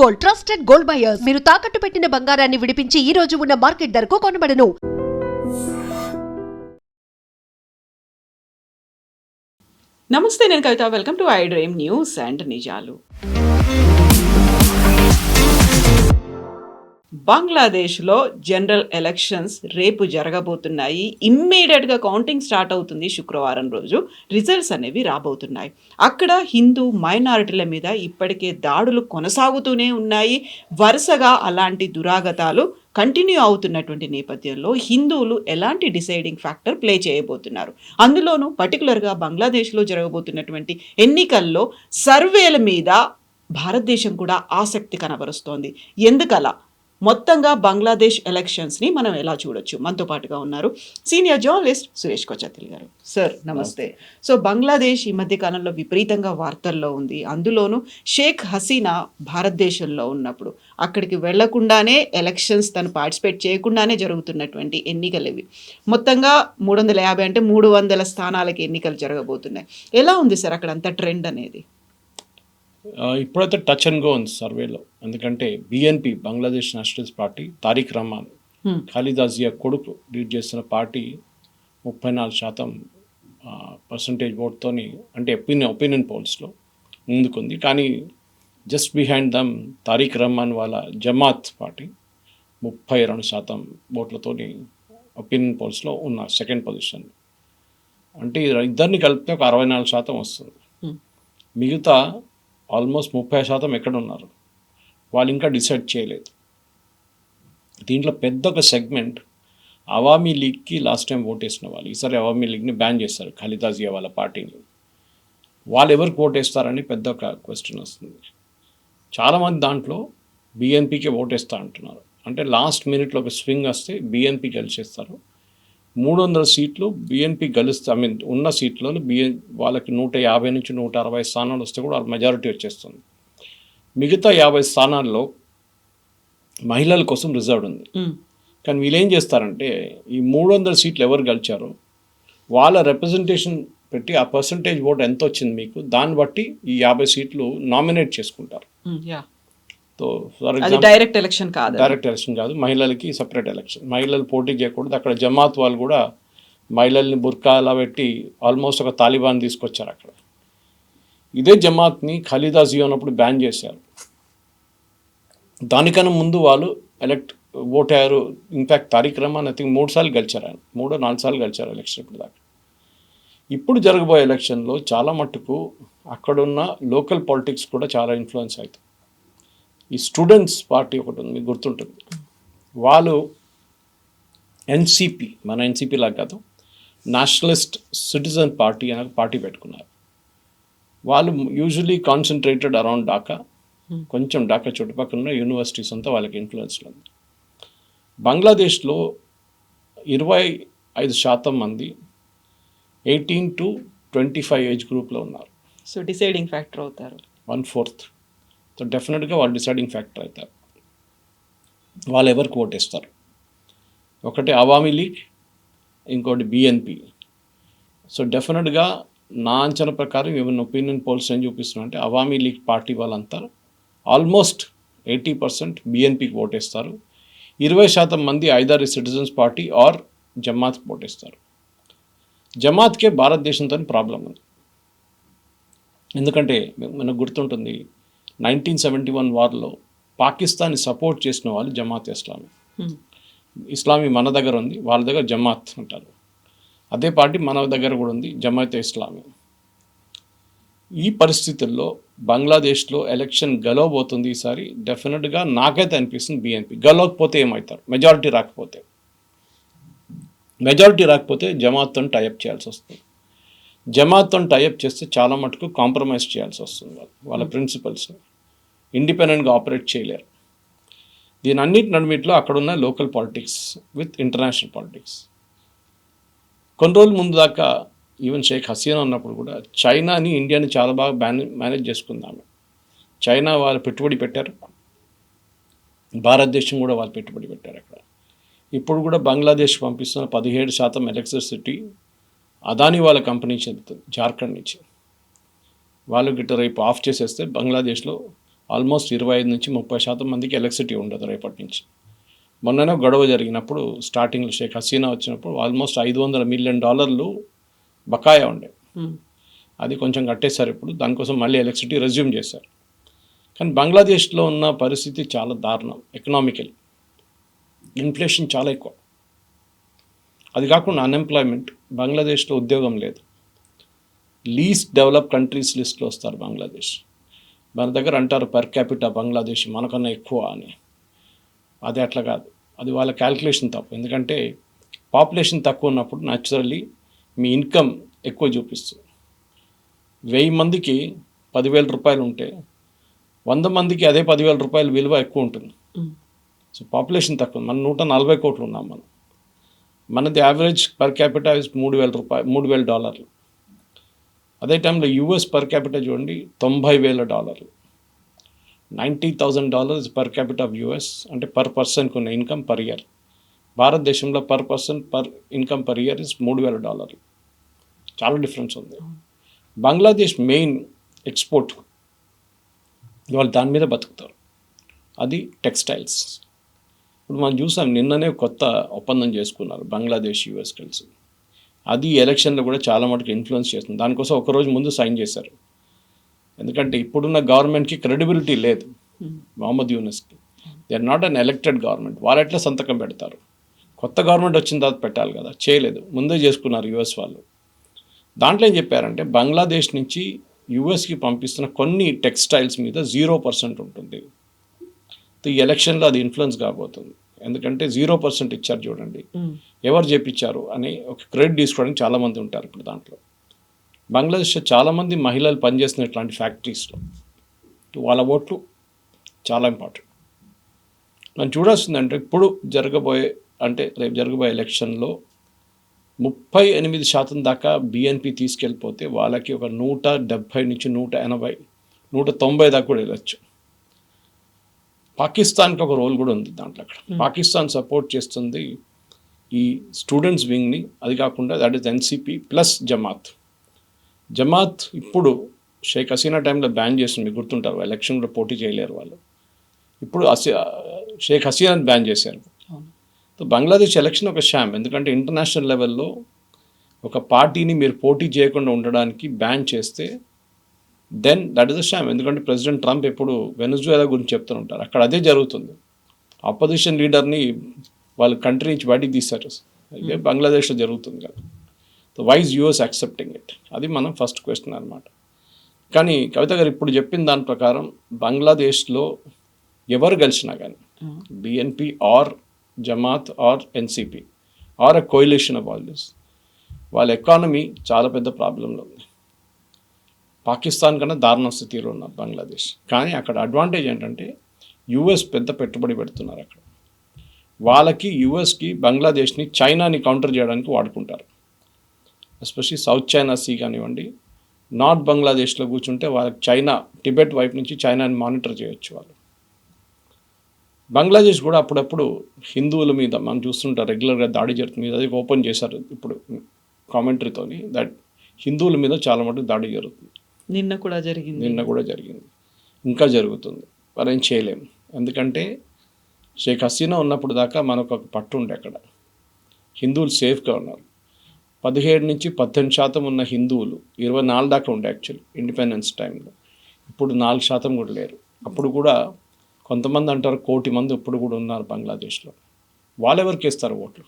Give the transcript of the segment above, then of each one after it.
Gold, trusted gold buyers. మీరు తాకట్టు పెట్టిన బంగారాన్ని విడిపించి ఈ రోజు ఉన్న మార్కెట్ ధరకు కొనబడను. నమస్తే, నేను Kavitha. Welcome to I dream news and నిజాలు. బంగ్లాదేశ్లో జనరల్ ఎలక్షన్స్ రేపు జరగబోతున్నాయి. ఇమ్మీడియట్గా కౌంటింగ్ స్టార్ట్ అవుతుంది. శుక్రవారం రోజు రిజల్ట్స్ అనేవి రాబోతున్నాయి. అక్కడ హిందూ మైనారిటీల మీద ఇప్పటికే దాడులు కొనసాగుతూనే ఉన్నాయి. వరుసగా అలాంటి దురాగతాలు కంటిన్యూ అవుతున్నటువంటి నేపథ్యంలో హిందువులు ఎలాంటి డిసైడింగ్ ఫ్యాక్టర్ ప్లే చేయబోతున్నారు? అందులోనూ పర్టికులర్గా బంగ్లాదేశ్లో జరగబోతున్నటువంటి ఎన్నికల్లో సర్వేల మీద భారతదేశం కూడా ఆసక్తి కనబరుస్తోంది. ఎందుకలా? మొత్తంగా బంగ్లాదేశ్ ఎలక్షన్స్ని మనం ఎలా చూడొచ్చు? మనతో పాటుగా ఉన్నారు సీనియర్ జర్నలిస్ట్ సురేష్ కొచతిల్ గారు. సార్ నమస్తే. సో బంగ్లాదేశ్ ఈ మధ్య కాలంలో విపరీతంగా వార్తల్లో ఉంది. అందులోనూ షేక్ హసీనా భారతదేశంలో ఉన్నప్పుడు అక్కడికి వెళ్లకుండానే ఎలక్షన్స్ తను పార్టిసిపేట్ చేయకుండానే జరుగుతున్నటువంటి ఎన్నికలు ఇవి. మొత్తంగా 350 అంటే 300 స్థానాలకి ఎన్నికలు జరగబోతున్నాయి. ఎలా ఉంది సార్ అక్కడ అంత ట్రెండ్ అనేది? ఇప్పుడైతే టచ్ అండ్ గో ఉంది సర్వేలో. ఎందుకంటే BNP, Bangladesh Nationalist Party, Tarique Rahman, Khaleda Zia కొడుకు లీడ్ చేస్తున్న పార్టీ 34% ఓట్తోని, అంటే ఒపీనియన్ పోల్స్లో ముందుకుంది. కానీ జస్ట్ బిహైండ్ దమ్ తారిక్ రహమాన్ వాళ్ళ జమాత్ పార్టీ 32% ఓట్లతోని ఒపీనియన్ పోల్స్లో ఉన్న సెకండ్ పొజిషన్. అంటే ఇద్దరిని కలిపితే ఒక 64% వస్తుంది. మిగతా ఆల్మోస్ట్ 30% ఎక్కడ ఉన్నారు, వాళ్ళు ఇంకా డిసైడ్ చేయలేదు. దీంట్లో పెద్ద ఒక సెగ్మెంట్ అవామీ లీగ్కి లాస్ట్ టైం ఓటేసిన వాళ్ళు. ఈసారి అవామీ లీగ్ని బ్యాన్ చేస్తారు, ఖాలిదా జియా వాళ్ళ పార్టీని. వాళ్ళు ఎవరికి ఓటేస్తారని పెద్ద ఒక క్వశ్చన్ వస్తుంది. చాలామంది దాంట్లో బిఎన్పికే ఓటేస్తా అంటున్నారు. అంటే లాస్ట్ మినిట్లో ఒక స్వింగ్ వస్తే బిఎన్పి గెలిచేస్తారు. 300 సీట్లు బిఎన్పి గెలుస్తే, ఉన్న సీట్లలో వాళ్ళకి 150 నుంచి 160 స్థానాలు వస్తే కూడా వాళ్ళ మెజారిటీ వచ్చేస్తుంది. మిగతా 50 స్థానాల్లో మహిళల కోసం రిజర్వ్డ్ ఉంది. కానీ వీళ్ళు ఏం చేస్తారంటే, ఈ 300 సీట్లు ఎవరు గెలిచారో వాళ్ళ రిప్రజెంటేషన్ పెట్టి ఆ పర్సంటేజ్ ఓట్ ఎంత వచ్చింది మీకు, దాన్ని బట్టి ఈ 50 సీట్లు నామినేట్ చేసుకుంటారు. So for example direct election కాదు, మహిళలకి సపరేట్ ఎలక్షన్. మహిళలు పోటీ చేయకూడదు. అక్కడ జమాత్ వాళ్ళు కూడా మహిళల్ని బుర్కాలా పెట్టి ఆల్మోస్ట్ ఒక తాలిబాన్ తీసుకొచ్చారు అక్కడ. ఇదే జమాత్ని ఖాలిదా జియా ఉన్నప్పుడు బ్యాన్ చేశారు. దానికన్నా ముందు వాళ్ళు ఓటయ్యారు. In fact Tarique Rahman I think 3 సార్లు గెలిచారు. ఆయన 3-4 సార్లు గెలిచారు ఎలక్షన్ ఇప్పుడు దాకా. ఇప్పుడు జరగబోయే ఎలక్షన్లో చాలా మట్టుకు అక్కడున్న లోకల్ పాలిటిక్స్ కూడా చాలా ఇన్ఫ్లుయెన్స్ అవుతుంది. ఈ స్టూడెంట్స్ పార్టీ ఒకటి ఉంది, మీకు గుర్తుంటుంది. వాళ్ళు ఎన్సిపి, మన ఎన్సిపి లాగా కాదు, నేషనలిస్ట్ సిటిజన్ పార్టీ అనే పార్టీ పెట్టుకున్నారు. వాళ్ళు యూజువలీ కాన్సన్ట్రేటెడ్ అరౌండ్ ఢాకా, కొంచెం ఢాకా చుట్టుపక్కల ఉన్న యూనివర్సిటీస్ అంతా వాళ్ళకి ఇన్ఫ్లుయెన్స్లో ఉంది. బంగ్లాదేశ్లో 25% మంది 18 to 25 ఏజ్ గ్రూప్లో ఉన్నారు. సో డిసైడింగ్ ఫ్యాక్టర్ అవుతారు. 1/4. సో డెఫినెట్గా వాళ్ళు డిసైడింగ్ ఫ్యాక్టర్ అవుతారు. వాళ్ళు ఎవరికి ఓటేస్తారు? ఒకటి అవామీ లీగ్, ఇంకోటి బిఎన్పి. సో డెఫినెట్గా నా అంచనా ప్రకారం ఏమైనా ఒపీనియన్ పోల్స్ ఏం చూపిస్తున్నా అంటే, అవామీ లీగ్ పార్టీ వాళ్ళంతా ఆల్మోస్ట్ 80% బిఎన్పికి ఓటేస్తారు. 20% మంది ఐదర్ సిటిజన్స్ పార్టీ ఆర్ జమాత్కి ఓటేస్తారు. జమాత్కే భారతదేశంతో ప్రాబ్లం ఉంది. ఎందుకంటే మనకు గుర్తుంటుంది, 1971 వార్లో పాకిస్తాన్ని సపోర్ట్ చేసిన వాళ్ళు జమాత్ ఇస్లామీ మన దగ్గర ఉంది, వాళ్ళ దగ్గర జమాత్ అంటారు. అదే పార్టీ మన దగ్గర కూడా ఉంది, జమాత్ ఇస్లామీ. ఈ పరిస్థితుల్లో బంగ్లాదేశ్లో ఎలక్షన్ గెలవబోతుంది ఈసారి. డెఫినెట్గా నాకైతే అనిపిస్తుంది బిఎన్పి. గెలవకపోతే ఏమవుతారు? మెజారిటీ రాకపోతే జమాత్తో టైఅప్ చేయాల్సి వస్తుంది. జమాత్తో టైఅప్ చేస్తే చాలా మటుకు కాంప్రమైజ్ చేయాల్సి వస్తుంది. వాళ్ళ ప్రిన్సిపల్స్ని ఇండిపెండెంట్గా ఆపరేట్ చేయలేరు. దీని అన్నిటి నడుమిట్లో అక్కడున్న local politics with international politics. కొన్ని రోజుల ముందు దాకా ఈవెన్ షేక్ హసీనా ఉన్నప్పుడు కూడా చైనాని, ఇండియాని చాలా బాగా మేనేజ్ చేసుకుందాము. చైనా వాళ్ళు పెట్టుబడి పెట్టారు, భారతదేశం కూడా వాళ్ళు పెట్టుబడి పెట్టారు అక్కడ. ఇప్పుడు కూడా బంగ్లాదేశ్ పంపిస్తున్న 17% ఎలక్ట్రిసిటీ అదాని వాళ్ళ కంపెనీ చెందుతుంది, జార్ఖండ్ నుంచి. వాళ్ళు గిట్ట రేపు ఆఫ్ చేసేస్తే బంగ్లాదేశ్లో ఆల్మోస్ట్ 25-30% మందికి ఎలక్ట్రిసిటీ ఉండదు రేపటి నుంచి. మొన్ననే గొడవ జరిగినప్పుడు స్టార్టింగ్లో షేక్ హసీనా వచ్చినప్పుడు ఆల్మోస్ట్ $500 మిలియన్ బకాయా ఉండే. అది కొంచెం కట్టేశారు ఇప్పుడు, దానికోసం మళ్ళీ ఎలక్ట్రిసిటీ రెజ్యూమ్ చేశారు. కానీ బంగ్లాదేశ్లో ఉన్న పరిస్థితి చాలా దారుణం. ఎకనామికల్ ఇన్ఫ్లేషన్ చాలా ఎక్కువ. అది కాకుండా అన్ఎంప్లాయ్మెంట్, బంగ్లాదేశ్లో ఉద్యోగం లేదు. లీస్ట్ డెవలప్ కంట్రీస్ లిస్ట్లో వస్తారు బంగ్లాదేశ్. మన దగ్గర అంటారు పర్ క్యాపిటా బంగ్లాదేశ్ మనకన్నా ఎక్కువ అని. అది అట్లా కాదు, అది వాళ్ళ క్యాల్కులేషన్ తప్పు. ఎందుకంటే పాపులేషన్ తక్కువ ఉన్నప్పుడు న్యాచురల్లీ మీ ఇన్కమ్ ఎక్కువ చూపిస్తుంది. 1000 మందికి 10,000 రూపాయలు ఉంటే 100 మందికి అదే 10,000 రూపాయల విలువ ఎక్కువ ఉంటుంది. సో పాపులేషన్ తక్కువ. మన 140 కోట్లు ఉన్నాం మనం. మనది యావరేజ్ పర్ క్యాపిటా ఇస్ $3,000. అదే టైంలో యూఎస్ పర్ క్యాపిటా చూడండి $90,000. $90,000 పర్ క్యాపిటా ఆఫ్ యూఎస్, అంటే పర్ పర్సన్కి ఉన్న ఇన్కమ్ పర్ ఇయర్. భారతదేశంలో per person per income per year is $3,000. చాలా డిఫరెన్స్ ఉంది. బంగ్లాదేశ్ మెయిన్ ఎక్స్పోర్ట్, వాళ్ళు దాని మీద బతుకుతారు, అది టెక్స్టైల్స్. ఇప్పుడు మనం చూసాం నిన్ననే కొత్త ఒప్పందం చేసుకున్నారు బంగ్లాదేశ్ యూఎస్ కలిసి. అది ఎలక్షన్లో కూడా చాలా మటుకు ఇన్ఫ్లుయెన్స్ చేస్తుంది. దానికోసం ఒకరోజు ముందు సైన్ చేశారు. ఎందుకంటే ఇప్పుడున్న గవర్నమెంట్కి క్రెడిబిలిటీ లేదు. మొహమ్మద్ యూనస్కి they are not unelected government. వాళ్ళు ఎట్లా సంతకం పెడతారు? కొత్త గవర్నమెంట్ వచ్చిన తర్వాత పెట్టాలి కదా, చేయలేదు, ముందే చేసుకున్నారు యూఎస్ వాళ్ళు. దాంట్లో ఏం చెప్పారంటే బంగ్లాదేశ్ నుంచి యూఎస్కి పంపిస్తున్న కొన్ని టెక్స్టైల్స్ మీద 0% ఉంటుంది. ఈ ఎలక్షన్లో అది ఇన్ఫ్లుయెన్స్ కాబోతుంది. ఎందుకంటే 0% ఇచ్చారు చూడండి, ఎవరు చేపించారు అని ఒక క్రెడిట్ తీసుకోవడానికి చాలామంది ఉంటారు ఇప్పుడు దాంట్లో. బంగ్లాదేశ్లో చాలామంది మహిళలు పనిచేస్తున్న ఇట్లాంటి ఫ్యాక్టరీస్లో, వాళ్ళ ఓట్లు చాలా ఇంపార్టెంట్. మనం చూడాల్సిందంటే ఇప్పుడు రేపు జరగబోయే ఎలక్షన్లో 38% దాకా BNP తీసుకెళ్ళిపోతే వాళ్ళకి ఒక 170 నుంచి 180, 190 దాకా కూడా వెళ్ళచ్చు. పాకిస్తాన్కి ఒక రోల్ కూడా ఉంది దాంట్లో. అక్కడ పాకిస్తాన్ సపోర్ట్ చేస్తుంది ఈ స్టూడెంట్స్ వింగ్ని. అది కాకుండా that is NCP plus Jamaat ఇప్పుడు షేక్ హసీనా టైంలో బ్యాన్ చేస్తుంది, మీకు గుర్తుంటారు. ఎలక్షన్లో పోటీ చేయలేరు వాళ్ళు. ఇప్పుడు షేక్ హసీనాని బ్యాన్ చేశారు. సో బంగ్లాదేశ్ ఎలక్షన్ ఒక షామ్. ఎందుకంటే ఇంటర్నేషనల్ లెవెల్లో ఒక పార్టీని మీరు పోటీ చేయకుండా ఉండడానికి బ్యాన్ చేస్తే then that is a sham. ఎందుకంటే ప్రెసిడెంట్ ట్రంప్ ఎప్పుడు వెనజువేలా గురించి చెప్తూ ఉంటారు. అక్కడ అదే జరుగుతుంది. ఆపోజిషన్ లీడర్ని వాళ్ళ కంట్రీ నుంచి బయటికి తీశారు. ఇదే బంగ్లాదేశ్లో జరుగుతుంది కదా. So why is US accepting it? అది మనం ఫస్ట్ క్వశ్చన్ అనమాట. కానీ కవిత గారు ఇప్పుడు చెప్పిన దాని ప్రకారం బంగ్లాదేశ్లో ఎవరు గెలిచినా కానీ BNP or Jamaat or NCP or a coalition of all this, వాళ్ళ ఎకానమీ చాలా పెద్ద ప్రాబ్లంలో ఉంది. పాకిస్తాన్ కన్నా దారుణ స్థితిలో ఉన్నారు బంగ్లాదేశ్. కానీ అక్కడ అడ్వాంటేజ్ ఏంటంటే యూఎస్ పెద్ద పెట్టుబడి పెడుతున్నారు అక్కడ. వాళ్ళకి యూఎస్కి బంగ్లాదేశ్ని చైనాని కౌంటర్ చేయడానికి వాడుకుంటారు. ఎస్పెషల్లీ సౌత్ చైనా సీ కానివ్వండి, నార్త్ బంగ్లాదేశ్లో కూర్చుంటే వాళ్ళకి చైనా, టిబెట్ వైపు నుంచి చైనాని మానిటర్ చేయొచ్చు వాళ్ళు. బంగ్లాదేశ్ కూడా అప్పుడప్పుడు హిందువుల మీద మనం చూస్తుంటారు రెగ్యులర్గా దాడి జరుగుతుంది. అది ఓపెన్ చేశారు ఇప్పుడు కామెంటరీతోని, దట్ హిందువుల మీద చాలా మటుకు దాడి జరుగుతుంది. నిన్న కూడా జరిగింది, ఇంకా జరుగుతుంది. మరి ఏం చేయలేము. ఎందుకంటే షేక్ హసీనా ఉన్నప్పుడు దాకా మనకు ఒక పట్టు ఉండే అక్కడ హిందువులు సేఫ్గా ఉన్నారు. 17 నుంచి 18% ఉన్న హిందువులు 24 దాకా ఉండే యాక్చువల్లీ ఇండిపెండెన్స్ టైంలో. ఇప్పుడు 4% కూడా లేరు. అప్పుడు కూడా కొంతమంది అంటారు 1 కోటి మంది ఇప్పుడు కూడా ఉన్నారు బంగ్లాదేశ్లో. వాళ్ళెవరికి వేస్తారు ఓట్లు?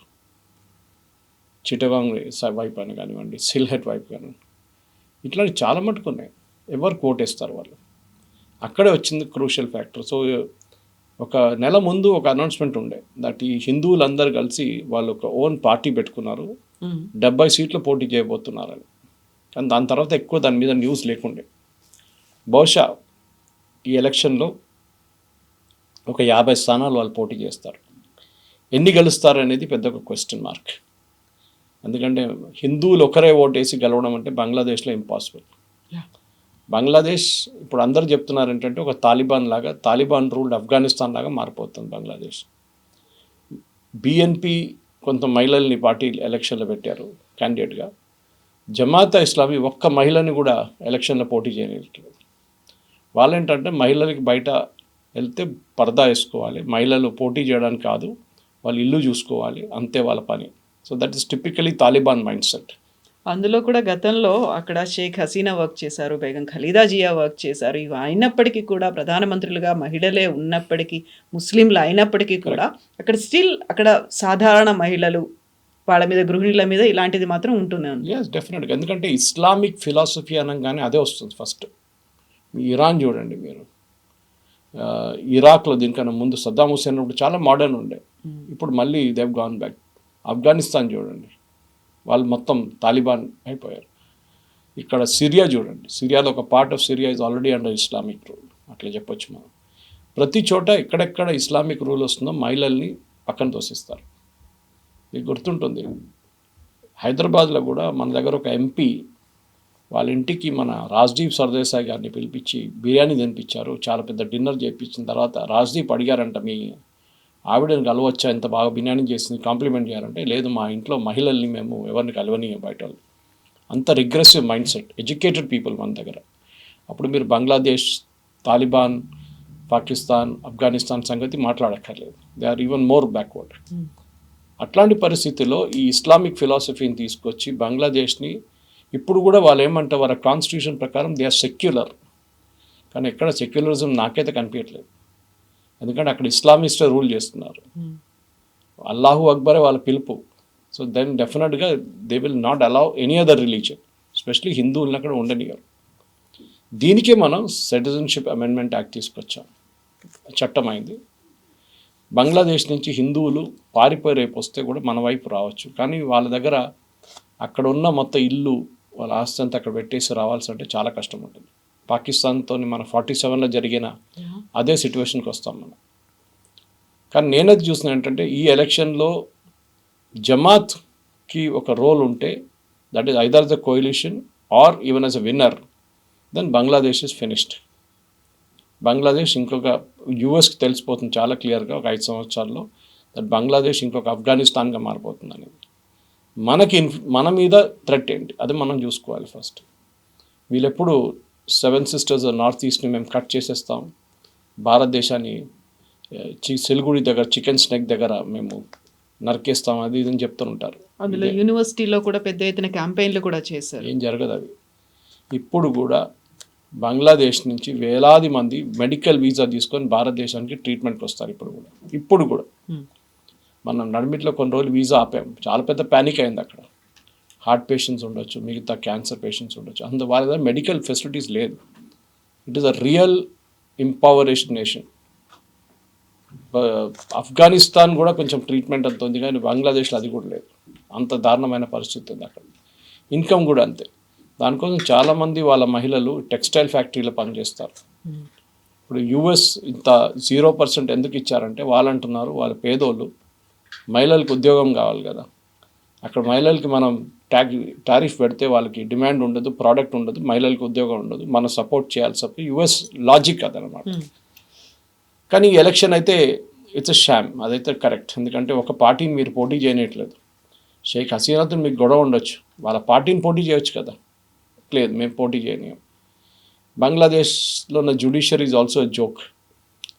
చిటగాంగ్ వైపు అని కానివ్వండి, సిల్హెట్ వైపు కానివ్వండి, ఇట్లాంటి చాలా మటుకు ఉన్నాయి. ఎవరు ఓటేస్తారు వాళ్ళు? అక్కడే వచ్చింది క్రూషియల్ ఫ్యాక్టర్. సో ఒక నెల ముందు ఒక అనౌన్స్మెంట్ ఉండే దట్ ఈ హిందువులందరూ కలిసి వాళ్ళు ఒక ఓన్ పార్టీ పెట్టుకున్నారు, 70 సీట్లు పోటీ చేయబోతున్నారని. కానీ దాని తర్వాత ఎక్కువ దాని మీద న్యూస్ లేకుండే. బహుశా ఈ ఎలక్షన్లో ఒక 50 స్థానాలు వాళ్ళు పోటీ చేస్తారు. ఎన్ని గెలుస్తారు అనేది పెద్ద ఒక క్వశ్చన్ మార్క్. ఎందుకంటే హిందువులు ఒకరే ఓటేసి గెలవడం అంటే బంగ్లాదేశ్లో ఇంపాసిబుల్. బంగ్లాదేశ్ ఇప్పుడు అందరూ చెప్తున్నారు ఏంటంటే ఒక తాలిబాన్ రూల్డ్ ఆఫ్ఘనిస్తాన్ లాగా మారిపోతుంది బంగ్లాదేశ్. BNP కొంత మహిళల్ని పార్టీ ఎలక్షన్లో పెట్టారు క్యాండిడేట్గా. జమాత్ ఇస్లామీ ఒక్క మహిళని కూడా ఎలక్షన్లో పోటీ చేయలేదు. వాళ్ళేంటంటే మహిళలకి బయట వెళ్తే పరదా వేసుకోవాలి, మహిళలు పోటీ చేయడానికి కాదు, వాళ్ళు ఇల్లు చూసుకోవాలి, అంతే వాళ్ళ పని. So that is typically Taliban mind set. అందులో కూడా గతంలో అక్కడ షేక్ హసీనా వర్క్ చేశారు, బేగం ఖలీదా జియా వర్క్ చేశారు. ఇవి అయినప్పటికీ కూడా ప్రధానమంత్రులుగా మహిళలే ఉన్నప్పటికీ, ముస్లింలు అయినప్పటికీ కూడా అక్కడ స్టిల్ అక్కడ సాధారణ మహిళలు వాళ్ళ మీద, గృహిణుల మీద ఇలాంటిది మాత్రం ఉంటూనే ఉంది. ఎస్, డెఫినెట్గా. ఎందుకంటే ఇస్లామిక్ ఫిలాసఫీ అనగానే అదే వస్తుంది ఫస్ట్. ఇరాన్ చూడండి మీరు, ఇరాక్లో దీనికన్నా ముందు సద్దాం హుసేన్ ఉన్నప్పుడు చాలా మోడర్న్ ఉండే, ఇప్పుడు మళ్ళీ దేవ్ గాన్ బ్యాక్. ఆఫ్ఘనిస్తాన్ చూడండి, వాళ్ళు మొత్తం తాలిబాన్ అయిపోయారు. ఇక్కడ సిరియా చూడండి, సిరియాలో ఒక part of Syria is already under Islamic rule, అట్లా చెప్పొచ్చు మనం. ప్రతి చోట ఎక్కడెక్కడ ఇస్లామిక్ రూల్ వస్తుందో మహిళల్ని పక్కన తోసిస్తారు. మీకు గుర్తుంటుంది, హైదరాబాద్లో కూడా మన దగ్గర ఒక ఎంపీ వాళ్ళ ఇంటికి మన రాజ్దీప్ సర్దేశాయ్ గారిని పిలిపించి బిర్యానీ తినిపించారు, చాలా పెద్ద డిన్నర్ చేయించిన తర్వాత రాజ్దీప్ అడిగారంట, మీ ఆవిడని కలవచ్చా, ఇంత బాగా బిర్యానీ చేసింది, కాంప్లిమెంట్ చేయాలంటే లేదు, మా ఇంట్లో మహిళల్ని మేము ఎవరిని కలవనీయం బయట వాళ్ళు. అంత regressive mindset, educated people మన దగ్గర. అప్పుడు మీరు బంగ్లాదేశ్, తాలిబాన్, పాకిస్తాన్, ఆఫ్ఘనిస్తాన్ సంగతి మాట్లాడక్కర్లేదు, they are even more backward. అట్లాంటి పరిస్థితుల్లో ఈ ఇస్లామిక్ ఫిలాసఫీని తీసుకొచ్చి బంగ్లాదేశ్ని, ఇప్పుడు కూడా వాళ్ళు ఏమంటారు, వాళ్ళ కాన్స్టిట్యూషన్ ప్రకారం దే ఆర్ సెక్యులర్, కానీ ఎక్కడ సెక్యులరిజం నాకైతే కనిపించట్లేదు. ఎందుకంటే అక్కడ ఇస్లామిస్టే రూల్ చేస్తున్నారు, అల్లాహు అక్బరే వాళ్ళ పిలుపు. సో దెన్ డెఫినెట్గా they will not allow any other religion, especially హిందువులను అక్కడ ఉండనియరు. దీనికే మనం సిటిజన్షిప్ అమెండ్మెంట్ యాక్ట్ తీసుకొచ్చాం, చట్టం అయింది. బంగ్లాదేశ్ నుంచి హిందువులు పారిపోయి రేపు వస్తే కూడా మన వైపు రావచ్చు, కానీ వాళ్ళ దగ్గర అక్కడ ఉన్న మొత్తం ఇల్లు, వాళ్ళ ఆస్తి అంతా అక్కడ పెట్టేసి రావాల్సి అంటే చాలా కష్టం ఉంటుంది. పాకిస్తాన్తో మన 47లో జరిగిన అదే సిచ్యువేషన్కి వస్తాం మనం. కానీ నేనది చూసిన ఏంటంటే, ఈ ఎలక్షన్లో జమాత్కి ఒక రోల్ ఉంటే, that is either the coalition or even as a winner, then Bangladesh is finished. Bangladesh ఇంకొక యూఎస్కి తెలిసిపోతుంది చాలా క్లియర్గా ఒక 5 సంవత్సరాల్లో, దట్ బంగ్లాదేశ్ ఇంకొక ఆఫ్ఘనిస్తాన్గా మారిపోతుంది అనేది. మన మీద థ్రెట్ ఏంటి అది మనం చూసుకోవాలి ఫస్ట్. వీళ్ళెప్పుడు 7 సిస్టర్స్ నార్త్ ఈస్ట్ని మేము కట్ చేసేస్తాం, భారతదేశాన్ని సిలిగుడి దగ్గర చికెన్ స్నెక్ దగ్గర మేము నరికేస్తాం, అది ఇదని చెప్తుంటారు. అందులో యూనివర్సిటీలో కూడా పెద్ద ఎత్తున క్యాంపెయిన్లు కూడా చేశారు. ఏం జరగదు అవి. ఇప్పుడు కూడా బంగ్లాదేశ్ నుంచి వేలాది మంది మెడికల్ వీసా తీసుకొని భారతదేశానికి ట్రీట్మెంట్కి వస్తారు. ఇప్పుడు కూడా మనం నడిమిట్లో కొన్ని రోజులు వీసా ఆపాం, చాలా పెద్ద ప్యానిక్ అయింది అక్కడ. హార్ట్ పేషెంట్స్ ఉండొచ్చు, మిగతా క్యాన్సర్ పేషెంట్స్ ఉండొచ్చు, వాళ్ళ దగ్గర మెడికల్ ఫెసిలిటీస్ లేదు. It is a real impoverished nation. Afghanistan కూడా కొంచెం ట్రీట్మెంట్ అంత ఉంది, కానీ బంగ్లాదేశ్లో అది కూడా లేదు. అంత దారుణమైన పరిస్థితి ఉంది అక్కడ. ఇన్కమ్ కూడా అంతే. దానికోసం చాలామంది వాళ్ళ మహిళలు టెక్స్టైల్ ఫ్యాక్టరీలో పనిచేస్తారు. ఇప్పుడు యూఎస్ ఇంత 0% ఎందుకు ఇచ్చారంటే, వాళ్ళు అంటున్నారు వాళ్ళ పేదోళ్ళు, మహిళలకు ఉద్యోగం కావాలి కదా, అక్కడ మహిళలకి మనం టారిఫ్ పెడితే వాళ్ళకి డిమాండ్ ఉండదు, ప్రోడక్ట్ ఉండదు, మహిళలకు ఉద్యోగం ఉండదు, మనం సపోర్ట్ చేయాల్సి చెప్పి యూఎస్ లాజిక్ అదనమాట. కానీ ఈ ఎలక్షన్ అయితే ఇట్స్ అ షామ్, అదైతే కరెక్ట్. ఎందుకంటే ఒక పార్టీని మీరు పోటీ చేయనట్లేదు. షేక్ హసీనాతో మీకు గొడవ ఉండొచ్చు, వాళ్ళ పార్టీని పోటీ చేయొచ్చు కదా, లేదు మేము పోటీ చేయలేము. బంగ్లాదేశ్లో ఉన్న జ్యుడిషియరీ ఈజ్ ఆల్సో జోక్.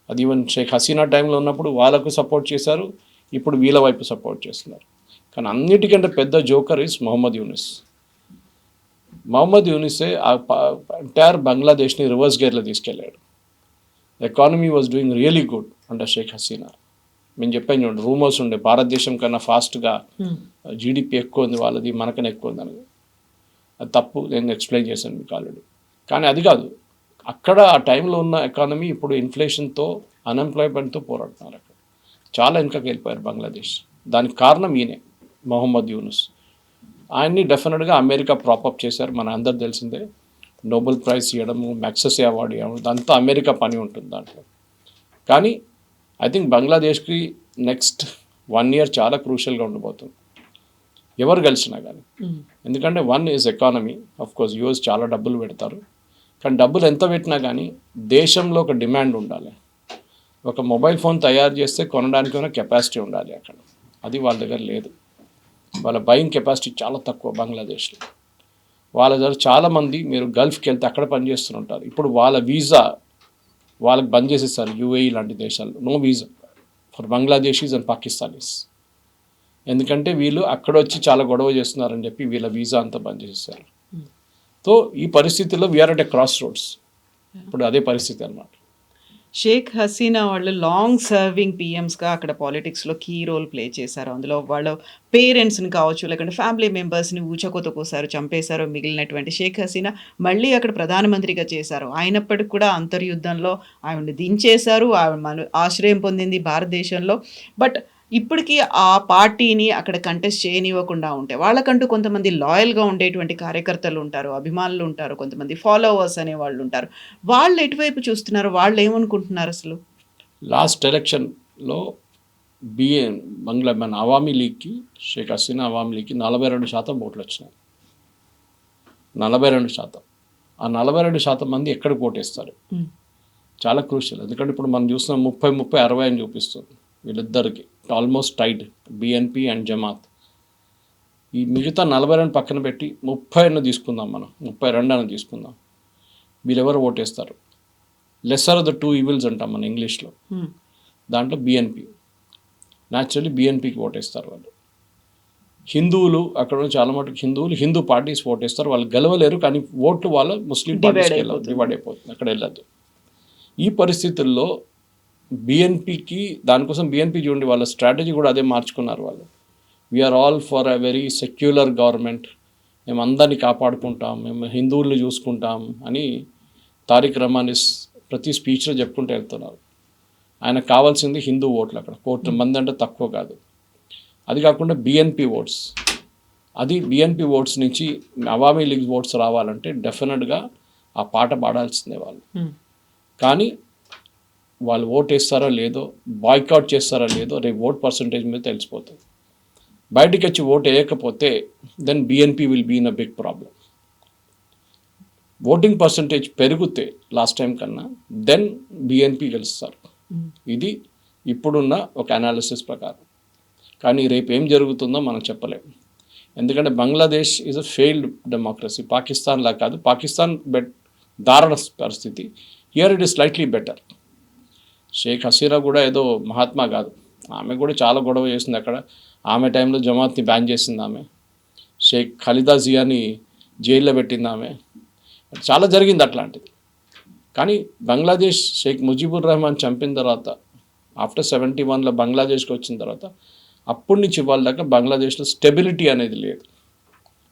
అది ఈవెన్ షేక్ హసీనా టైంలో ఉన్నప్పుడు వాళ్ళకు సపోర్ట్ చేశారు, ఇప్పుడు వీళ్ళ వైపు సపోర్ట్ చేస్తున్నారు. కానీ అన్నిటికంటే పెద్ద జోకర్ ఈజ్ మొహమ్మద్ యూనిస్. మొహమ్మద్ యూనిసే ఎంటైర్ బంగ్లాదేశ్ని రివర్స్ గేర్లో తీసుకెళ్ళాడు. Economy was doing really good under Sheikh Hasina. మేము చెప్పాను చూడండి, రూమర్స్ ఉండే భారతదేశం కన్నా ఫాస్ట్గా జీడిపి ఎక్కువ ఉంది వాళ్ళది, మనకన్నా ఎక్కువ ఉంది అనేది. అది తప్పు, నేను ఎక్స్ప్లెయిన్ చేశాను మీకు ఆల్రెడీ. కానీ అది కాదు, అక్కడ ఆ టైంలో ఉన్న ఎకానమీ ఇప్పుడు ఇన్ఫ్లేషన్తో, అన్ఎంప్లాయ్మెంట్తో పోరాడుతున్నారు. అక్కడ చాలా వెనుకకి వెళ్ళిపోయారు బంగ్లాదేశ్. దానికి కారణం ఈయనే, మొహమ్మద్ యూనుస్. ఆయన్ని డెఫినెట్గా అమెరికా ప్రాపప్ చేశారు, మన అందరు తెలిసిందే. నోబెల్ ప్రైజ్ ఇవ్వడము, మ్యాక్సెసే అవార్డు ఇవ్వడం, ఇదంతా అమెరికా పని ఉంటుంది దాంట్లో. కానీ ఐ థింక్ బంగ్లాదేశ్కి నెక్స్ట్ 1 year చాలా క్రూషియల్గా ఉండబోతుంది, ఎవరు గెలిచినా కానీ. ఎందుకంటే 1 is ఎకానమీ. ఆఫ్కోర్స్ యూఎస్ చాలా డబ్బులు పెడతారు, కానీ డబ్బులు ఎంత పెట్టినా కానీ దేశంలో ఒక డిమాండ్ ఉండాలి. ఒక మొబైల్ ఫోన్ తయారు చేస్తే కొనడానికి కెపాసిటీ ఉండాలి అక్కడ, అది వాళ్ళ దగ్గర లేదు. వాళ్ళ బయింగ్ కెపాసిటీ చాలా తక్కువ బంగ్లాదేశ్లో. వాళ్ళ దగ్గర చాలామంది మీరు గల్ఫ్కి వెళ్తే అక్కడ పనిచేస్తుంటారు. ఇప్పుడు వాళ్ళ వీసా వాళ్ళకి బంద్ చేసేసారు యూఏఈ లాంటి దేశాల్లో, no visa for Bangladeshis and Pakistanis. ఎందుకంటే వీళ్ళు అక్కడ వచ్చి చాలా గొడవ చేస్తున్నారని చెప్పి వీళ్ళ వీసా అంతా బంద్ చేసేసారు. సో ఈ పరిస్థితుల్లో we are at a crossroads. ఇప్పుడు అదే పరిస్థితి అన్నమాట. షేక్ హసీనా వాళ్ళు లాంగ్ సర్వింగ్ పిఎమ్స్గా అక్కడ పాలిటిక్స్లో కీ రోల్ ప్లే చేశారు. అందులో వాళ్ళ పేరెంట్స్ని కావచ్చు, లేకుంటే ఫ్యామిలీ మెంబర్స్ని ఊచకోత కోసారు, చంపేశారు. మిగిలినటువంటి షేక్ హసీనా మళ్ళీ అక్కడ ప్రధానమంత్రిగా చేశారు. అయినప్పటికీ కూడా అంతర్యుద్ధంలో ఆవిడని దించేశారు. ఆవిడ ఆశ్రయం పొందింది భారతదేశంలో. బట్ ఇప్పటికీ ఆ పార్టీని అక్కడ కంటెస్ట్ చేయనివ్వకుండా ఉంటే వాళ్ళకంటూ కొంతమంది లాయల్గా ఉండేటువంటి కార్యకర్తలు ఉంటారు, అభిమానులు ఉంటారు, కొంతమంది ఫాలోవర్స్ అనే వాళ్ళు ఉంటారు. వాళ్ళు ఎటువైపు చూస్తున్నారు, వాళ్ళు ఏమనుకుంటున్నారు అసలు? లాస్ట్ ఎలక్షన్లో మన అవామీ లీగ్కి, షేక్ హసీనా అవామీ లీగ్కి 42% ఓట్లు వచ్చినాయి. 42%. ఆ 42% మంది ఎక్కడ ఓటేస్తారు? చాలా క్రూషియల్. ఎందుకంటే ఇప్పుడు మనం చూస్తున్నాం 30-60 అని చూపిస్తుంది వీళ్ళిద్దరికి, almost tied BNP and Jamaat. ఈ మిగతా 42 పక్కన పెట్టి 30 తీసుకుందాం, మనం 32 తీసుకుందాం. వీళ్ళెవరు ఓటేస్తారు? Lesser of the two evils అంటాం మన ఇంగ్లీష్లో. దాంట్లో బిఎన్పి, న్యాచురల్లీ బిఎన్పికి ఓటేస్తారు వాళ్ళు. హిందువులు అక్కడ ఉన్న చాలా మటుకు హిందూ పార్టీస్ ఓటేస్తారు. వాళ్ళు గెలవలేరు, కానీ ఓట్లు వాళ్ళ ముస్లిం పార్టీస్కి డివైడ్ అయిపోతుంది, అక్కడ వెళ్ళదు. ఈ పరిస్థితుల్లో బిఎన్పికి, దానికోసం బిఎన్పి చూడండి వాళ్ళ స్ట్రాటజీ కూడా అదే మార్చుకున్నారు వాళ్ళు. We are all for a very secular government, మేము అందరినీ కాపాడుకుంటాం, మేము హిందువుల్ని చూసుకుంటాం అని తారిక్ రహమాన్ ప్రతి స్పీచ్లో చెప్పుకుంటూ వెళ్తున్నారు. ఆయనకు కావాల్సింది హిందూ ఓట్లు, అక్కడ 1 కోటి మంది అంటే తక్కువ కాదు. అది కాకుండా బిఎన్పి ఓట్స్, అది బిఎన్పి ఓట్స్ నుంచి అవామీ లీగ్ ఓట్స్ రావాలంటే డెఫినెట్గా ఆ పాట పాడాల్సిందే వాళ్ళు. కానీ వాళ్ళు ఓట్ వేస్తారో లేదో, బాయ్కాట్ చేస్తారో లేదో రేపు ఓట్ పర్సంటేజ్ మీద తెలిసిపోతుంది. బయటికి వచ్చి ఓట్ వేయకపోతే then BNP will be in a big problem. Voting percentage పెరిగితే లాస్ట్ టైం కన్నా దెన్ బిఎన్పి గెలుస్తారు. ఇది ఇప్పుడున్న ఒక అనాలిసిస్ ప్రకారం. కానీ రేపు ఏం జరుగుతుందో మనం చెప్పలేము. ఎందుకంటే Bangladesh is a failed democracy. Pakistan లా కాదు, పాకిస్తాన్ దారుణ పరిస్థితి. Here it is slightly better. Sheikh Hasina కూడా ఏదో మహాత్మా కాదు, ఆమె కూడా చాలా గొడవ చేసింది అక్కడ. ఆమె టైంలో జమాత్ని బ్యాన్ చేసింది ఆమె. షేక్ ఖలీదా జియాని జైల్లో పెట్టింది ఆమె. చాలా జరిగింది అట్లాంటిది. కానీ బంగ్లాదేశ్ షేక్ ముజిబుర్ రెహమాన్ చంపిన తర్వాత, ఆఫ్టర్ 71లో బంగ్లాదేశ్కి వచ్చిన తర్వాత, అప్పటి నుంచి ఇవాళ దాకా బంగ్లాదేశ్లో స్టెబిలిటీ అనేది లేదు.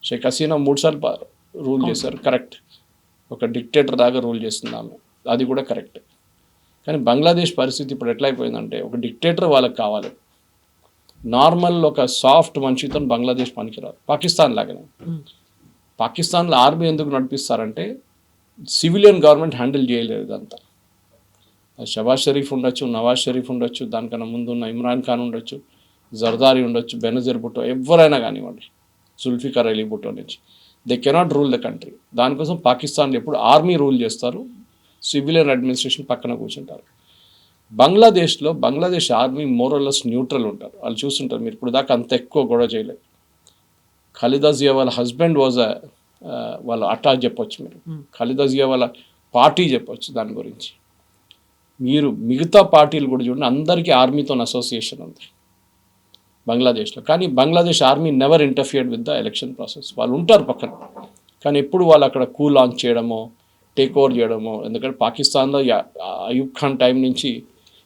షేక్ హసీనా 3 సార్లు రూల్ చేశారు, కరెక్ట్. ఒక డిక్టేటర్ దాకా రూల్ చేస్తుంది ఆమె, అది కూడా కరెక్ట్. కానీ బంగ్లాదేశ్ పరిస్థితి ఇప్పుడు ఎట్లా అయిపోయిందంటే, ఒక డిక్టేటర్ వాళ్ళకి కావాలి. నార్మల్ ఒక సాఫ్ట్ మనిషితో బంగ్లాదేశ్ పనికిరాదు. పాకిస్తాన్ లాగానే. పాకిస్తాన్లో ఆర్మీ ఎందుకు నడిపిస్తారంటే సివిలియన్ గవర్నమెంట్ హ్యాండిల్ చేయలేదు ఇదంతా. షబాజ్ షరీఫ్ ఉండొచ్చు, నవాజ్ షరీఫ్ ఉండొచ్చు, దానికన్నా ముందు ఉన్న ఇమ్రాన్ ఖాన్ ఉండొచ్చు, జర్దారీ ఉండొచ్చు, బెనజీర్ భుట్టో, ఎవరైనా కానివ్వండి, జుల్ఫికర్ అలీ భుట్టో నుంచి, they cannot rule the country. దానికోసం పాకిస్తాన్లో ఎప్పుడు ఆర్మీ రూల్ చేస్తారు, సివిలియన్ అడ్మినిస్ట్రేషన్ పక్కన కూర్చుంటారు. బంగ్లాదేశ్లో బంగ్లాదేశ్ ఆర్మీ మోరల్లెస్ న్యూట్రల్ ఉంటారు. వాళ్ళు చూస్తుంటారు, మీరు ఇప్పుడు దాకా అంత ఎక్కువ గొడవ చేయలేదు. ఖలీదా జియా వాళ్ళ హస్బెండ్ వాజ్ వాళ్ళ అటాక్ చెప్పొచ్చు, మీరు ఖలీదా జియా వాళ్ళ పార్టీ చెప్పొచ్చు దాని గురించి. మీరు మిగతా పార్టీలు కూడా చూడండి, అందరికీ ఆర్మీతో అసోసియేషన్ ఉంది బంగ్లాదేశ్లో. కానీ Bangladesh army never interfered with the election process. వాళ్ళు ఉంటారు పక్కన, కానీ ఎప్పుడు వాళ్ళు అక్కడ కూ లాంచ్ చేయడమో, టేక్ ఓవర్ చేయడమో. ఎందుకంటే పాకిస్తాన్లో అయూబ్ ఖాన్ టైం నుంచి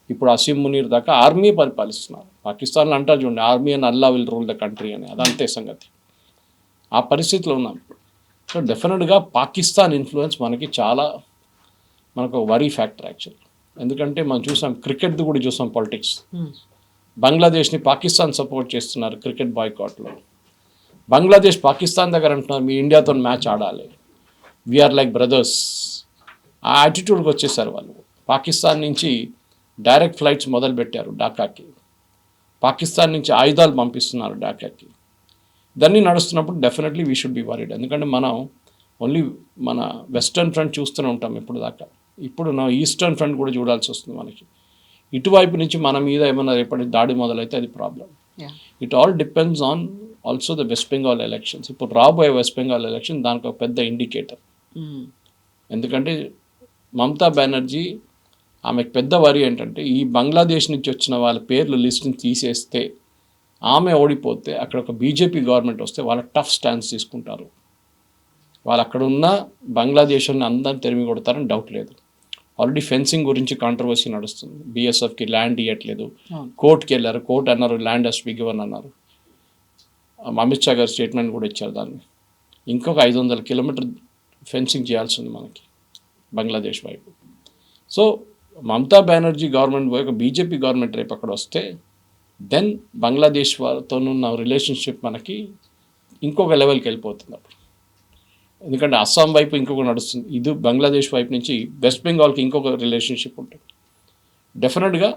ఇప్పుడు అసీం మునీర్ దాకా ఆర్మీ పరిపాలిస్తున్నారు. పాకిస్తాన్లో అంటారు చూడండి, army and Allah will rule the country అని, అదంతే సంగతి. ఆ పరిస్థితిలో ఉన్నాం. సో డెఫినెట్గా పాకిస్తాన్ ఇన్ఫ్లుయెన్స్ మనకు వరీ ఫ్యాక్టర్ యాక్చువల్. ఎందుకంటే మనం చూసాం, క్రికెట్ది కూడా చూసాం పాలిటిక్స్. బంగ్లాదేశ్ని పాకిస్తాన్ సపోర్ట్ చేస్తున్నారు క్రికెట్ బాయ్కాట్లో. బంగ్లాదేశ్ పాకిస్తాన్ దగ్గర అంటున్నారు, మీ ఇండియాతో మ్యాచ్ ఆడాలి, వీఆర్ లైక్ బ్రదర్స్. ఆ యాటిట్యూడ్కి వచ్చేసారు వాళ్ళు. పాకిస్తాన్ నుంచి డైరెక్ట్ ఫ్లైట్స్ మొదలుపెట్టారు ఢాకాకి. పాకిస్తాన్ నుంచి ఆయుధాలు పంపిస్తున్నారు ఢాకాకి. దాన్ని నడుస్తున్నప్పుడు definitely we should be worried. ఎందుకంటే మనం ఓన్లీ మన వెస్టర్న్ ఫ్రంట్ చూస్తూనే ఉంటాం ఇప్పుడు దాకా. ఇప్పుడు నా ఈస్టర్న్ ఫ్రంట్ కూడా చూడాల్సి వస్తుంది మనకి. ఇటువైపు నుంచి మన మీద ఏమైనా రేపటి దాడి మొదలైతే అది problem. It all depends on also the west Bengal elections. ఇప్పుడు రాబోయే వెస్ట్ బెంగాల్ ఎలక్షన్ దానికి ఒక పెద్ద ఇండికేటర్. ఎందుకంటే మమతా బెనర్జీ ఆమెకు పెద్ద వరి ఏంటంటే ఈ బంగ్లాదేశ్ నుంచి వచ్చిన వాళ్ళ పేర్లు లిస్ట్ని తీసేస్తే ఆమె ఓడిపోతే అక్కడ ఒక బీజేపీ గవర్నమెంట్ వస్తే వాళ్ళ టఫ్ స్టాండ్స్ తీసుకుంటారు. వాళ్ళు అక్కడ ఉన్న బంగ్లాదేశ్ని అందరిని తెరిమి కొడతారని డౌట్ లేదు. ఆల్రెడీ ఫెన్సింగ్ గురించి కాంట్రవర్సీ నడుస్తుంది. బీఎస్ఎఫ్కి ల్యాండ్ ఇవ్వట్లేదు, కోర్టుకి వెళ్ళారు, కోర్టు అన్నారు ల్యాండ్ హస్ బి గివన్ అన్నారు. అమిత్ షా గారు స్టేట్మెంట్ కూడా ఇచ్చారు దాన్ని. ఇంకొక 500 కిలోమీటర్ ఫెన్సింగ్ చేయాల్సి ఉంది మనకి బంగ్లాదేశ్ వైపు. సో మమతా బెనర్జీ గవర్నమెంట్ పోయి ఒక బీజేపీ గవర్నమెంట్ రేపు అక్కడ వస్తే దెన్ బంగ్లాదేశ్ వాళ్ళతో ఉన్న రిలేషన్షిప్ మనకి ఇంకొక లెవెల్కి వెళ్ళిపోతుంది అప్పుడు. ఎందుకంటే అస్సాం వైపు ఇంకొక నడుస్తుంది, ఇది బంగ్లాదేశ్ వైపు నుంచి వెస్ట్ బెంగాల్కి ఇంకొక రిలేషన్షిప్ ఉంటుంది. డెఫినెట్గా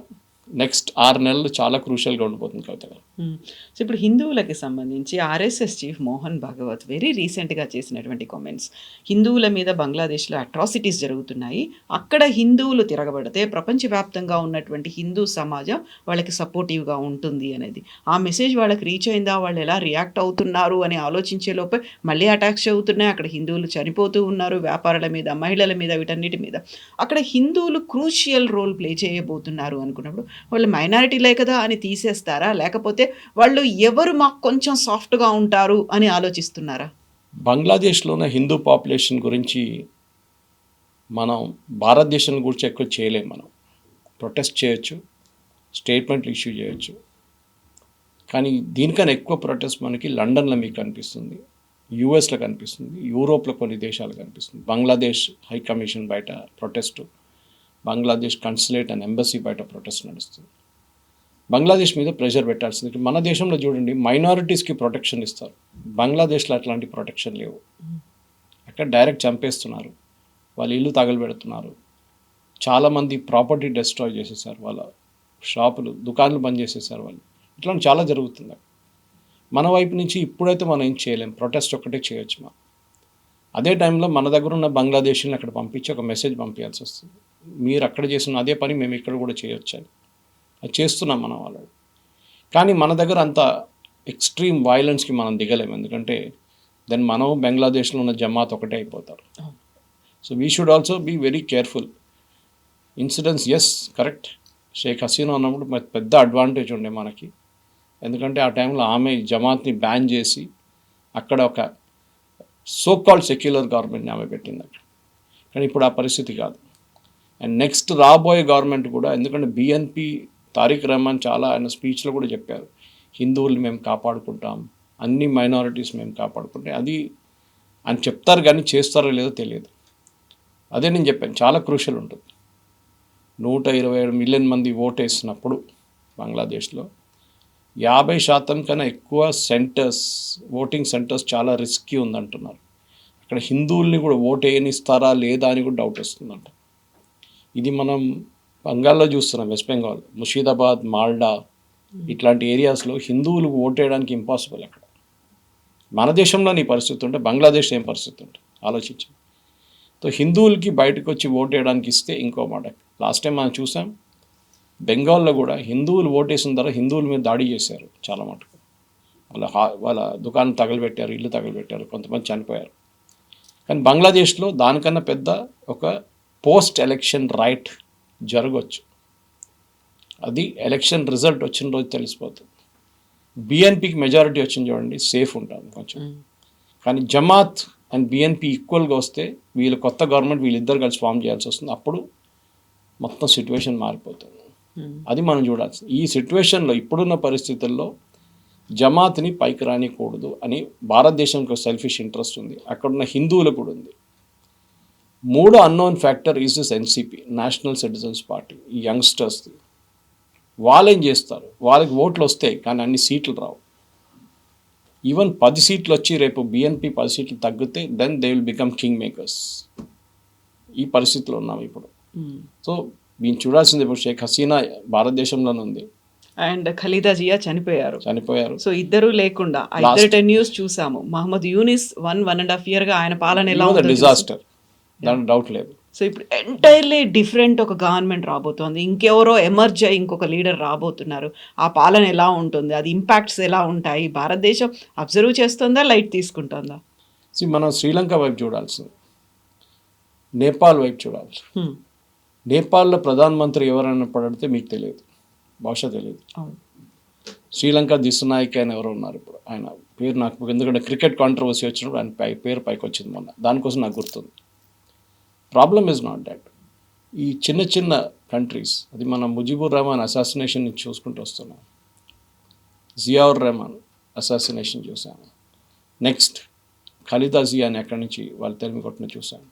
నెక్స్ట్ 6 నెలలు చాలా క్రూషియల్గా ఉండిపోతుంది కవిత గారు. సో ఇప్పుడు హిందువులకి సంబంధించి RSS chief Mohan Bhagwat very రీసెంట్గా చేసినటువంటి కామెంట్స్, హిందువుల మీద బంగ్లాదేశ్లో అట్రాసిటీస్ జరుగుతున్నాయి, అక్కడ హిందువులు తిరగబడితే ప్రపంచవ్యాప్తంగా ఉన్నటువంటి హిందూ సమాజం వాళ్ళకి సపోర్టివ్గా ఉంటుంది అనేది. ఆ మెసేజ్ వాళ్ళకి రీచ్ అయిందా, వాళ్ళు ఎలా రియాక్ట్ అవుతున్నారు అని ఆలోచించే లోపే మళ్ళీ అటాక్స్ అవుతున్నాయి, అక్కడ హిందువులు చనిపోతూ ఉన్నారు, వ్యాపారాల మీద, మహిళల మీద, వీటన్నిటి మీద. అక్కడ హిందువులు క్రూషియల్ రోల్ ప్లే చేయబోతున్నారు అనుకున్నప్పుడు వాళ్ళు మైనారిటీలే కదా అని తీసేస్తారా, లేకపోతే వాళ్ళు ఎవరు మాకు కొంచెం సాఫ్ట్గా ఉంటారు అని ఆలోచిస్తున్నారా? బంగ్లాదేశ్లో ఉన్న హిందూ పాపులేషన్ గురించి మనం భారతదేశం గురించి ఎక్కువ చేయలేము. మనం ప్రొటెస్ట్ చేయొచ్చు, స్టేట్మెంట్లు ఇష్యూ చేయొచ్చు, కానీ దీనికన్నా ఎక్కువ ప్రొటెస్ట్ మనకి లండన్లో మీకు కనిపిస్తుంది, యూఎస్లో కనిపిస్తుంది, యూరోప్లో కొన్ని దేశాలు కనిపిస్తుంది. బంగ్లాదేశ్ హై కమిషన్ బయట ప్రొటెస్టు, బంగ్లాదేశ్ కన్సులేట్ అండ్ ఎంబసీ బయట ప్రొటెస్ట్ నడుస్తుంది. బంగ్లాదేశ్ మీద ప్రెషర్ పెట్టాల్సింది. మన దేశంలో చూడండి మైనారిటీస్కి ప్రొటెక్షన్ ఇస్తారు, బంగ్లాదేశ్లో అట్లాంటి ప్రొటెక్షన్ లేవు. అక్కడ డైరెక్ట్ చంపేస్తున్నారు, వాళ్ళ ఇల్లు తగలబెడుతున్నారు, చాలామంది ప్రాపర్టీ డిస్ట్రాయ్ చేసేసారు, వాళ్ళ షాపులు దుకాణాలు బంద్ చేసేసారు వాళ్ళు. ఇట్లాంటి చాలా జరుగుతుంది. మన వైపు నుంచి ఇప్పుడైతే మనం ఏం చేయలేం, ప్రొటెస్ట్ ఒక్కటే చేయొచ్చు. మనం అదే టైంలో మన దగ్గర ఉన్న బంగ్లాదేశీని అక్కడ పంపించి ఒక మెసేజ్ పంపించాల్సి వస్తుంది, మీరు అక్కడ చేసిన అదే పని మేము ఇక్కడ కూడా చేయొచ్చు అని. అది చేస్తున్నాం మనం వాళ్ళు. కానీ మన దగ్గర అంత ఎక్స్ట్రీమ్ వైలెన్స్కి మనం దిగలేము, ఎందుకంటే దెన్ మనం బంగ్లాదేశ్లో ఉన్న జమాత్ ఒకటే అయిపోతారు. So we should also be very careful. Incidents yes correct, Sheikh Hasina ఉన్నప్పుడు పెద్ద అడ్వాంటేజ్ ఉండే మనకి, ఎందుకంటే ఆ టైంలో ఆమె జమాత్ని బ్యాన్ చేసి అక్కడ ఒక సో కాల్డ్ సెక్యులర్ గవర్నమెంట్ని ఆమె పెట్టింది అక్కడ. కానీ ఇప్పుడు ఆ పరిస్థితి కాదు. అండ్ నెక్స్ట్ రాబోయే గవర్నమెంట్ కూడా, ఎందుకంటే బిఎన్పి తారిక్ రహమాన్ చాలా ఆయన స్పీచ్లో కూడా చెప్పారు, హిందువుల్ని మేము కాపాడుకుంటాం, అన్ని మైనారిటీస్ మేము కాపాడుకుంటాం, అది అని చెప్తారు కానీ చేస్తారో లేదో తెలియదు. అదే నేను చెప్పాను, చాలా క్రూషియల్ ఉంటుంది. 127 మిలియన్ మంది ఓటేసినప్పుడు బంగ్లాదేశ్లో 50% కన్నా ఎక్కువ సెంటర్స్, ఓటింగ్ సెంటర్స్ చాలా రిస్కీ ఉందంటున్నారు. అక్కడ హిందువుల్ని కూడా ఓటు వేయనిస్తారా లేదా అని కూడా డౌట్ వస్తుందంట. ఇది మనం బెంగాల్లో చూస్తున్నాం, వెస్ట్ బెంగాల్, ముషీదాబాద్, మాల్డా ఇట్లాంటి ఏరియాస్లో హిందువులు ఓటేయడానికి ఇంపాసిబుల్. అక్కడ మన దేశంలో నీ పరిస్థితి ఉంటే బంగ్లాదేశ్ ఏం పరిస్థితి ఉంటుంది ఆలోచించండి. సో హిందువులకి బయటకు వచ్చి ఓటేయడానికి ఇస్తే ఇంకో మాట. లాస్ట్ టైం మనం చూసాం బెంగాల్లో కూడా హిందువులు ఓటేసిన తర్వాత హిందువుల మీద దాడి చేశారు చాలా మటుకు. వాళ్ళ దుకాణం తగలబెట్టారు, ఇల్లు తగలబెట్టారు, కొంతమంది చనిపోయారు. కానీ బంగ్లాదేశ్లో దానికన్నా పెద్ద ఒక పోస్ట్ ఎలక్షన్ రైట్ జరగవచ్చు. అది ఎలక్షన్ రిజల్ట్ వచ్చిన రోజు తెలిసిపోతుంది. బిఎన్పికి మెజారిటీ వచ్చింది చూడండి, సేఫ్ ఉంటుంది కొంచెం. కానీ జమాత్ అండ్ బిఎన్పి ఈక్వల్గా వస్తే వీళ్ళు కొత్త గవర్నమెంట్ వీళ్ళిద్దరు కలిసి ఫామ్ చేయాల్సి వస్తుంది. అప్పుడు మొత్తం సిచ్యువేషన్ మారిపోతుంది. అది మనం చూడాల్సి. ఈ సిచ్యువేషన్లో ఇప్పుడున్న పరిస్థితుల్లో జమాత్ని పైకి రానికూడదు అని భారతదేశంకి సెల్ఫిష్ ఇంట్రెస్ట్ ఉంది, అక్కడున్న హిందువులకు కూడా ఉంది. 3 unknown factor is this NCP, national citizens party. ఈ యంగ్స్టర్స్ది వాళ్ళు ఏం చేస్తారు, వాళ్ళకి ఓట్లు వస్తాయి కానీ అన్ని సీట్లు రావు. ఈవెన్ 10 సీట్లు వచ్చి రేపు బిఎన్పి 10 సీట్లు తగ్గితే then they will become king makers. ఈ పరిస్థితిలో ఉన్నాం ఇప్పుడు. సో దీన్ని చూడాల్సింది. ఇప్పుడు షేక్ హసీనా భారతదేశంలోనే ఉంది అండ్ ఖలీదా జియా చనిపోయారు. సో ఇద్దరు లేకుండా ఆ ఇద్దరు 10 years చూసాము. మహమ్మద్ యూనిస్ 1.5 year ఆయన పాలన ఎలా ఉంది, డిజాస్టర్, దాంట్లో డౌట్ లేదు. సో ఇప్పుడు ఎంటైర్లీ డిఫరెంట్ ఒక గవర్నమెంట్ రాబోతోంది, ఇంకెవరో ఎమర్జ్ అయ్యి ఇంకొక లీడర్ రాబోతున్నారు. ఆ పాలన ఎలా ఉంటుంది, అది ఇంపాక్ట్స్ ఎలా ఉంటాయి, భారతదేశం అబ్జర్వ్ చేస్తుందా, లైట్ తీసుకుంటుందా? మనం శ్రీలంక వైపు చూడాల్సింది, నేపాల్ వైపు చూడాల్సి. నేపాల్లో ప్రధానమంత్రి ఎవరైనా పడితే మీకు తెలియదు, బహుశా తెలియదు. అవును. శ్రీలంక దిశనాయక్ ఆయన ఎవరో ఉన్నారు ఇప్పుడు, ఆయన పేరు నాకు ఎందుకంటే క్రికెట్ కాంట్రవర్సీ వచ్చినప్పుడు ఆయన పేరు పైకి వచ్చింది మొన్న, దానికోసం నాకు గుర్తుంది. Problem is not that. ఈ చిన్న చిన్న కంట్రీస్, అది మనం ముజిబుర్ రెహమాన్ అసాసినేషన్ నుంచి చూసుకుంటూ వస్తున్నాం, జియావుర్ రెహమాన్ అసాసినేషన్ చూసాము, నెక్స్ట్ ఖలీదా జియా అని అక్కడి నుంచి వాళ్ళు తెలివి కొట్టిన చూసాము.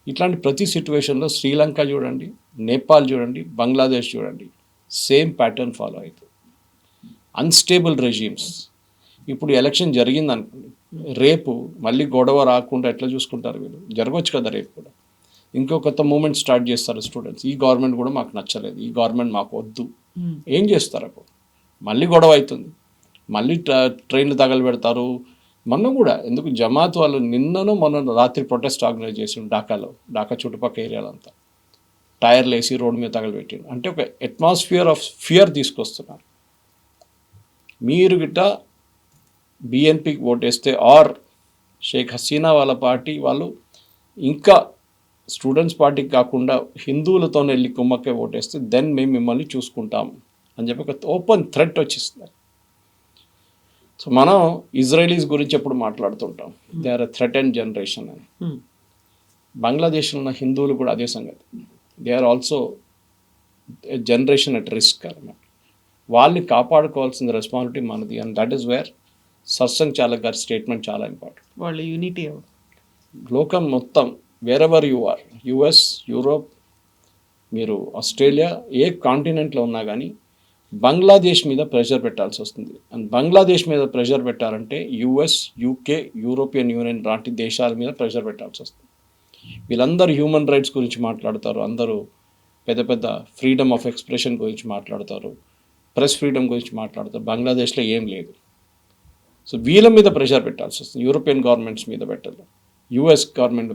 ఇట్లాంటి ప్రతి సిచ్యువేషన్లో శ్రీలంక చూడండి, నేపాల్ చూడండి, బంగ్లాదేశ్ చూడండి, సేమ్ ప్యాటర్న్ ఫాలో అవుతుంది. Unstable regimes. ఇప్పుడు ఎలక్షన్ జరిగింది అనుకోండి, రేపు మళ్ళీ గొడవ రాకుండా ఎట్లా చూసుకుంటారు వీళ్ళు? జరగవచ్చు కదా రేపు కూడా. ఇంకో కొత్త మూమెంట్ స్టార్ట్ చేస్తారు స్టూడెంట్స్, ఈ గవర్నమెంట్ కూడా మాకు నచ్చలేదు, ఈ గవర్నమెంట్ మాకు వద్దు. ఏం చేస్తారు అప్పుడు? మళ్ళీ గొడవ అవుతుంది, మళ్ళీ ట్రైన్లు తగలబెడతారు. మొన్న కూడా ఎందుకు జమాత్ వాళ్ళు మొన్న రాత్రి ప్రొటెస్ట్ ఆర్గనైజ్ చేసి ఢాకా చుట్టుపక్కల ఏరియాలంతా టైర్లు వేసి రోడ్డు మీద తగలబెట్టిండు. అంటే ఒక అట్మాస్ఫియర్ ఆఫ్ ఫియర్ తీసుకొస్తున్నారు. మీరు గిట్ట బిఎన్పికి ఓటేస్తే ఆర్ షేక్ హసీనా వాళ్ళ పార్టీ వాళ్ళు ఇంకా స్టూడెంట్స్ పార్టీకి కాకుండా హిందువులతో వెళ్ళి కుమ్మక్కే ఓటేస్తే దెన్ మేము మిమ్మల్ని చూసుకుంటాం అని చెప్పి ఒక ఓపెన్ థ్రెట్ వచ్చేస్తుంది. సో మనం ఇజ్రాయలీస్ గురించి ఎప్పుడు మాట్లాడుతుంటాం, they are a threatened generation అని. బంగ్లాదేశ్లో ఉన్న హిందువులు కూడా అదే సంగతి, they are also a generation at risk అన్నమాట. వాళ్ళని కాపాడుకోవాల్సిన రెస్పాన్సిబిలిటీ మనది. అండ్ దట్ ఈస్ వేర్ సత్సంగ్ చాలక్ గారి స్టేట్మెంట్ చాలా ఇంపార్టెంట్. వాళ్ళ యూనిటీ లోకం మొత్తం wherever you are, US, Europe, మీరు ఆస్ట్రేలియా, ఏ కాంటినెంట్లో ఉన్నా కానీ బంగ్లాదేశ్ మీద ప్రెషర్ పెట్టాల్సి వస్తుంది. అండ్ బంగ్లాదేశ్ మీద ప్రెషర్ పెట్టాలంటే యుఎస్, యూకే, యూరోపియన్ యూనియన్ లాంటి దేశాల మీద ప్రెషర్ పెట్టాల్సి వస్తుంది. వీళ్ళందరూ హ్యూమన్ రైట్స్ గురించి మాట్లాడతారు, అందరూ పెద్ద పెద్ద ఫ్రీడమ్ ఆఫ్ ఎక్స్ప్రెషన్ గురించి మాట్లాడతారు, ప్రెస్ ఫ్రీడమ్ గురించి మాట్లాడతారు. బంగ్లాదేశ్లో ఏం లేదు. సో వీళ్ళ మీద ప్రెషర్ పెట్టాల్సి వస్తుంది, యూరోపియన్ గవర్నమెంట్స్ మీద పెట్టాలి, యుఎస్ గవర్నమెంట్